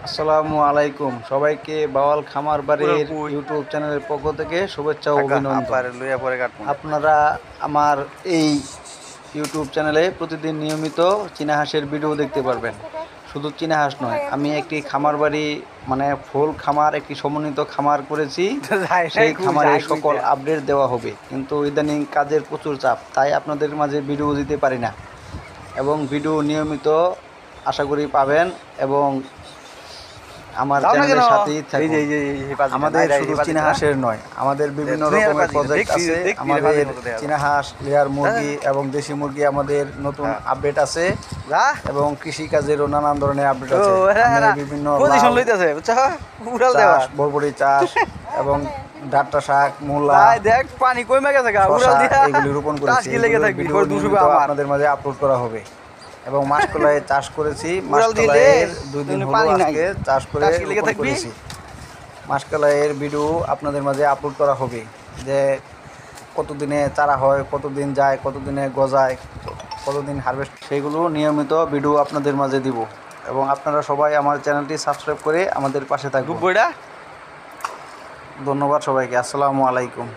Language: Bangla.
আসসালামু আলাইকুম সবাইকে বাওয়াল খামার বাড়ির ইউটিউব চ্যানেলের পক্ষ থেকে শুভেচ্ছা ও অভিনন্দন। আপনারা আমার এই ইউটিউব চ্যানেলে প্রতিদিন নিয়মিত চীনা হাঁসের ভিডিও দেখতে পারবেন। শুধু চীনা হাঁস নয়, আমি একটি খামার বাড়ি মানে ফুল খামার, একটি সমন্বিত খামার করেছি। সেই খামারের সকল আপডেট দেওয়া হবে, কিন্তু ইদানিং কাজের প্রচুর চাপ, তাই আপনাদের মাঝে ভিডিও দিতে পারি না। এবং ভিডিও নিয়মিত আশা করি পাবেন এবং আমার চ্যানেলের সাথেই থাকুন। আমাদের শুধু চীনা হাঁসের নয়, আমাদের বিভিন্ন রকমের প্রজেক্ট আছে। আমাদের চীনা হাঁস, লেয়ার মুরগি এবং দেশি মুরগি আমাদের নতুন আপডেট আছে এবং কৃষিকাজেরও নানান ধরনের আপডেট আছে। বিভিন্ন চাষ, বরবটি চাষ এবং ডাঁটা শাক, মূলা, পানি কমে গেছে এগুলি রোপণ করেছি। আপনাদের মাঝে আপলোড করা হবে। এবং মাসকলাই চাষ করেছি, মাসকলাইয়ের 2 দিন হলো আজকে চাষ করে রোপণ করেছি। মাসকলাইয়ের ভিডিও আপনাদের মাঝে আপলোড করা হবে, যে কতদিনে চারা হয়, কতদিন যায়, কতদিনে গজায়, কতদিন হারভেস্ট, সেগুলো নিয়মিত ভিডিও আপনাদের মাঝে দিব। এবং আপনারা সবাই আমার চ্যানেলটি সাবস্ক্রাইব করে আমাদের পাশে থাকবেন। ধন্যবাদ সবাইকে। আসসালামু আলাইকুম।